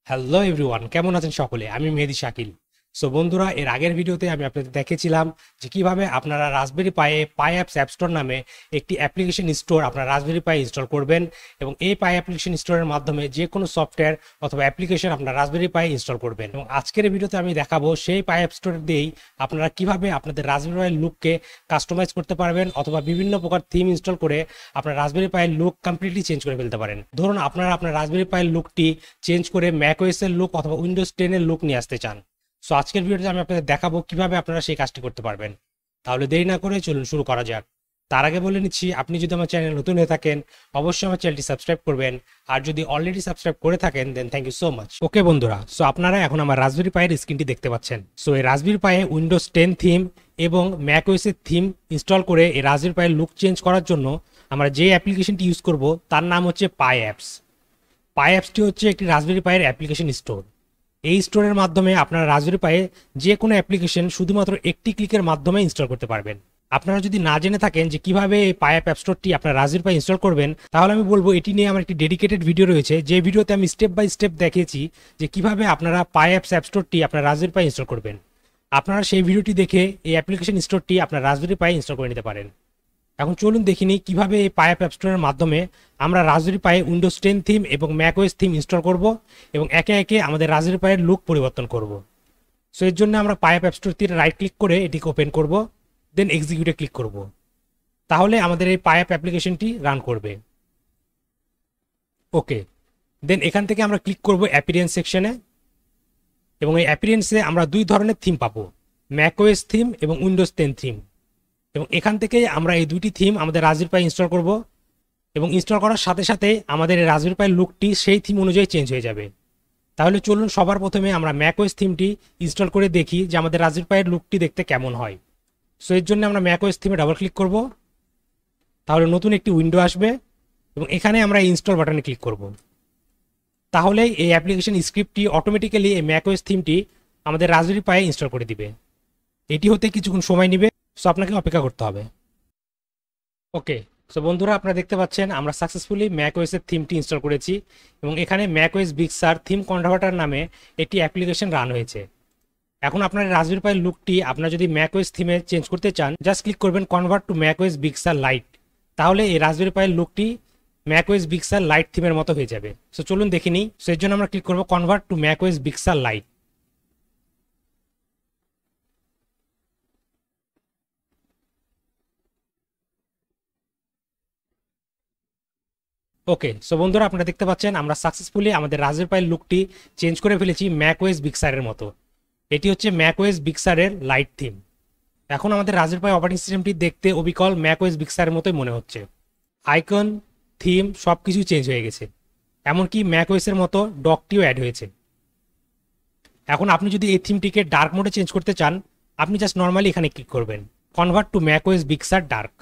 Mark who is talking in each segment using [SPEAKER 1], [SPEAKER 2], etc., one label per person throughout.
[SPEAKER 1] Hello everyone, কেমন আছেন সকলে? আমি মেহেদীশাকিল। সো বন্ধুরা, এর আগের ভিডিওতে আমি আপনাদের দেখেছিলাম যে কিভাবে আপনারা রাসবেরি পায়ে পাই অ্যাপস অ্যাপ স্টোর নামে একটি অ্যাপ্লিকেশন স্টোর আপনার রাসবেরি পায়ে ইনস্টল করবেন এবং এই পাই অ্যাপ্লিকেশন স্টোরের মাধ্যমে যে কোনো সফটওয়্যার অথবা অ্যাপ্লিকেশন আপনার রাসবেরি পায়ে ইনস্টল করবেন। এবং আজকের ভিডিওতে আমি দেখাবো সেই পাই অ্যাপ স্টোর দিয়েই আপনারা কিভাবে আপনাদের রাসবেরি পায়ের লুককে কাস্টমাইজ করতে পারবেন অথবা বিভিন্ন প্রকার থিম ইনস্টল করে আপনার রাসবেরি পায়ের লুক কমপ্লিটলি চেঞ্জ করে ফেলতে পারেন। ধরুন আপনারা আপনার রাসবেরি পায়ের লুকটি চেঞ্জ করে ম্যাকওএস এর লুক অথবা উইন্ডোজ 10 এর লুক নিয়ে আসতে চান। সো আজকের ভিডিওতে আমি আপনাদের দেখাবো কিভাবে আপনারা সেই কাজটি করতে পারবেন। তাহলে দেরি না করে চলুন শুরু করা যাক। তার আগে বলে নিচ্ছি, আপনি যদি আমার চ্যানেল নতুন হয়ে থাকেন অবশ্যই আমার চ্যানেলটি সাবস্ক্রাইব করবেন, আর যদি অলরেডি সাবস্ক্রাইব করে থাকেন দেন থ্যাংক ইউ সো মাচ। ওকে বন্ধুরা, সো আপনারা এখন আমার রাসবেরি পায়ের স্ক্রিনটি দেখতে পাচ্ছেন। সো এই রাসবেরি পায়ে উইন্ডোজ 10 থিম এবং ম্যাকওএস এর থিম ইনস্টল করে এই রাসবেরি পায়ের লুক চেঞ্জ করার জন্য আমরা যে অ্যাপ্লিকেশনটি ইউজ করব তার নাম হচ্ছে পাই অ্যাপস। পাই অ্যাপসটি হচ্ছে একটি রাসবেরি পায়ের অ্যাপ্লিকেশন স্টোর। এই স্টোরের মাধ্যমে আপনারা রাসবেরি পায়ে যে কোনো অ্যাপ্লিকেশন শুধুমাত্র একটি ক্লিকের মাধ্যমে ইনস্টল করতে পারবেন। আপনারা যদি না জেনে থাকেন যে কিভাবে এই পাই অ্যাপ স্টোরটি আপনার রাসবেরি পায়ে ইনস্টল করবেন, তাহলে আমি বলবো এটি নিয়ে আমার একটি ডেডিকেটেড ভিডিও রয়েছে, যে ভিডিওতে আমি স্টেপ বাই স্টেপ দেখিয়েছি যে কিভাবে আপনারা পাই অ্যাপস অ্যাপ স্টোরটি আপনার রাসবেরি পায়ে ইনস্টল করবেন। আপনারা সেই ভিডিওটি দেখে এই অ্যাপ্লিকেশন স্টোরটি আপনার রাসবেরি পায়ে ইনস্টল করে নিতে পারেন। এখন চলুন দেখিনি কিভাবে এই পাই অ্যাপ স্টোরের মাধ্যমে আমরা রাসবেরি পায়ে উইন্ডোজ 10 থিম এবং ম্যাকওএস থিম ইনস্টল করব এবং একে একে আমাদের রাসবেরি পায়ের লুক পরিবর্তন করব। সো এর জন্য আমরা পাই অ্যাপ স্টোরটির রাইট ক্লিক করে এটিকে ওপেন করব, দেন এক্সিকিউটে ক্লিক করব। তাহলে আমাদের এই পাই অ্যাপ অ্যাপ্লিকেশনটি রান করবে। ওকে, দেন এখান থেকে আমরা ক্লিক করব অ্যাপিরিয়েন্স সেকশনে, এবং এই অ্যাপিরিয়েন্সে আমরা দুই ধরনের থিম পাবো, ম্যাকওএস থিম এবং উইন্ডোজ 10 থিম। এবং এখান থেকে আমরা এই দুইটি থিম আমাদের রাসবেরি পায়ে ইনস্টল করব, এবং ইনস্টল করার সাথে সাথে আমাদের এই রাসবেরি পায়ের লুকটি সেই থিম অনুযায়ী চেঞ্জ হয়ে যাবে। তাহলে চলুন সবার প্রথমে আমরা ম্যাকওএস থিমটি ইনস্টল করে দেখি যে আমাদের রাসবেরি পায়ের লুকটি দেখতে কেমন হয়। সো এর জন্য আমরা ম্যাকওএস থিমে ডাবল ক্লিক করব, তাহলে নতুন একটি উইন্ডো আসবে এবং এখানে আমরা ইনস্টল বাটনে ক্লিক করব। তাহলে এই অ্যাপ্লিকেশন স্ক্রিপ্টটি অটোমেটিক্যালি এই ম্যাকওএস থিমটি আমাদের রাসবেরি পায়ে ইনস্টল করে দিবে। এটি হতে কিছুক্ষণ সময় নেবে, সো আপনাকে অপেক্ষা করতে হবে। ওকে, সো বন্ধুরা আপনারা দেখতে পাচ্ছেন আমরা সাকসেসফুলি ম্যাকওএস এর থিমটি ইনস্টল করেছি এবং এখানে ম্যাকওএস বিগ সার থিম কনভার্টার নামে একটি অ্যাপ্লিকেশন রান হয়েছে। এখন আপনার রাসবেরি পায়ের লুকটি আপনারা যদি ম্যাকওএস থিমে চেঞ্জ করতে চান, জাস্ট ক্লিক করবেন convert to macOS big sir light. তাহলে এই রাসবেরি পায়ের লুকটি ম্যাকওএস বিগ সার লাইট থিমের মতো হয়ে যাবে। সো চলুন দেখে নিই। সো এর জন্য আমরা ক্লিক করব convert to macOS big sir light. Okay, so বন্ধুরা আপনারা দেখতে পাচ্ছেন আমরা সাকসেসফুলি আমাদের রাসবেরি পায়ের লুকটি চেঞ্জ করে ফেলেছি ম্যাকওএস বিগ সারের মতো। এটি হচ্ছে ম্যাকওএস বিগ সারের লাইট থিম। এখন আমাদের রাসবেরি পাই অপারেটিং সিস্টেমটি দেখতে অবিকল ম্যাকওএস বিগ সারের মতোই মনে হচ্ছে। আইকন, থিম সব কিছুই চেঞ্জ হয়ে গেছে, এমনকি ম্যাকওএস এর মতো ডকটিও অ্যাড হয়েছে। এখন আপনি যদি এই থিমটিকে ডার্ক মোডে চেঞ্জ করতে চান, আপনি জাস্ট নর্মালি এখানে ক্লিক করবেন convert to macOS big sir dark.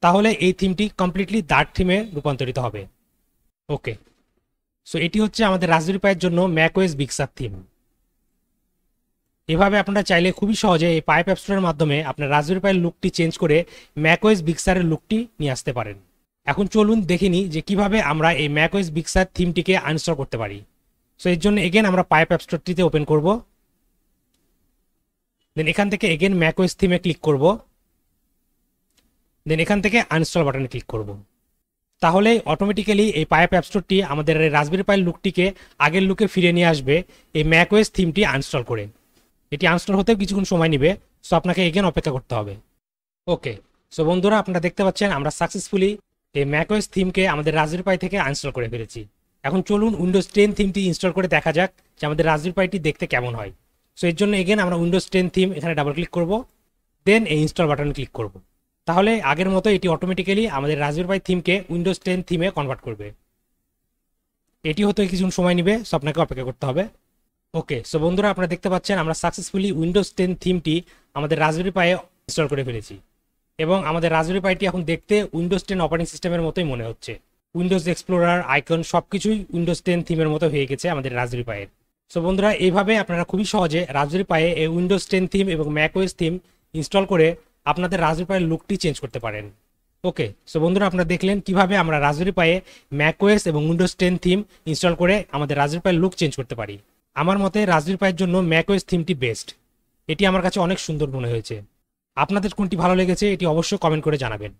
[SPEAKER 1] তাহলে এই থিমটি কমপ্লিটলি ডার্ক থিমে রূপান্তরিত হবে। ওকে, সো এটি হচ্ছে আমাদের রাসবেরি পাইয়ের জন্য ম্যাকওএস বিগ সার থিম। এভাবে আপনারা চাইলে খুবই সহজে এই পাই অ্যাপ স্টোরের মাধ্যমে আপনার রাসবেরি পাইয়ের লুকটি চেঞ্জ করে ম্যাকওএস বিগ সারের লুকটি নিয়ে আসতে পারেন। এখন চলুন দেখে নিই যে কিভাবে আমরা এই ম্যাকওএস বিগ সার থিমটিকে আনইনস্টল করতে পারি। সো এর জন্য এগেন আমরা পাই অ্যাপ স্টোরটিতে ওপেন করব, দেন এখান থেকে এগেন ম্যাকওএস থিমে ক্লিক করব, দেন এখান থেকে আনইনস্টল বাটনে ক্লিক করব। তাহলে অটোমেটিক্যালি এই পাই অ্যাপ স্টোরটি আমাদের রাসবেরি পাইয়ের লুকটিকে আগের লুকে ফিরে নিয়ে আসবে এই ম্যাকওএস থিমটি আনইনস্টল করে। এটি আনইনস্টল হতেও কিছুক্ষণ সময় নেবে, সো আপনাকে এগেন অপেক্ষা করতে হবে। ওকে, সো বন্ধুরা আপনারা দেখতে পাচ্ছেন আমরা সাকসেসফুলি এই ম্যাকওএস থিমকে আমাদের রাসবেরি পাই থেকে আনইনস্টল করে ফেলেছি। এখন চলুন উইন্ডোজ 10 থিমটি ইনস্টল করে দেখা যাক যে আমাদের রাসবেরি পাইটি দেখতে কেমন হয়। সো এর জন্য এগেন আমরা উইন্ডোজ 10 থিম এখানে ডাবল ক্লিক করব, দেন এই ইনস্টল বাটনে ক্লিক করব। তাহলে আগের মতো এটি অটোমেটিক্যালি আমাদের রাসবেরি পাই থিমকে উইন্ডোজ 10 থিমে কনভার্ট করবে। এটি হতে কিছুক্ষণ সময় নেবে, সো আপনাকে অপেক্ষা করতে হবে। ওকে, সো বন্ধুরা আপনারা দেখতে পাচ্ছেন আমরা সাকসেসফুলি উইন্ডোজ 10 থিমটি আমাদের রাসবেরি পায়ে ইনস্টল করে ফেলেছি এবং আমাদের রাসবেরি পাইটি এখন দেখতে উইন্ডোজ 10 অপারেটিং সিস্টেমের মতোই মনে হচ্ছে। উইন্ডোজ এক্সপ্লোরার, আইকন সবকিছুই উইন্ডোজ 10 থিমের মতো হয়ে গেছে আমাদের রাসবেরি পায়ের। সো বন্ধুরা এইভাবে আপনারা খুবই সহজে রাসবেরি পায়ে এই উইন্ডোজ 10 থিম এবং ম্যাকওএস থিম ইনস্টল করে আপনাদের রাসবেরি পায়ের লুকটি চেঞ্জ করতে পারেন। ওকে, সো বন্ধুরা আপনারা দেখলেন কিভাবে আমরা রাজবেরি পায়ে ম্যাকওএস এবং উইন্ডোজ 10 থিম ইনস্টল করে আমাদের রাজবেরি পায়ের লুক চেঞ্জ করতে পারি। আমার মতে রাজবেরি পায়ের জন্য ম্যাকওএস থিমটি বেস্ট। এটি আমার কাছে অনেক সুন্দর মনে হয়েছে। আপনাদের কোনটি ভালো লেগেছে এটি অবশ্যই কমেন্ট করে জানাবেন।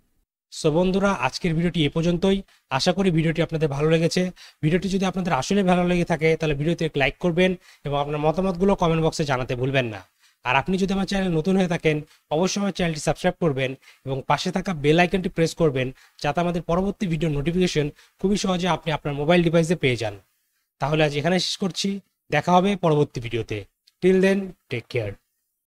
[SPEAKER 1] সো বন্ধুরা আজকের ভিডিওটি এ পর্যন্তই। আশা করি ভিডিওটি আপনাদের ভালো লেগেছে। ভিডিওটি যদি আপনাদের আসলে ভালো লেগে থাকে তাহলে ভিডিওতে এক লাইক করবেন এবং আপনার মতামতগুলো কমেন্ট বক্সে জানাতে ভুলবেন না। আর আপনি যদি আমার চ্যানেল নতুন হয়ে থাকেন অবশ্যই আমার চ্যানেলটি সাবস্ক্রাইব করবেন এবং পাশে থাকা বেল আইকনটি প্রেস করবেন, যাতে আমাদের পরবর্তী ভিডিও নোটিফিকেশন খুবই সহজে আপনি আপনার মোবাইল ডিভাইসে পেয়ে যান। তাহলে আজ এখানে শেষ করছি, দেখা হবে পরবর্তী ভিডিওতে। Till then, take care.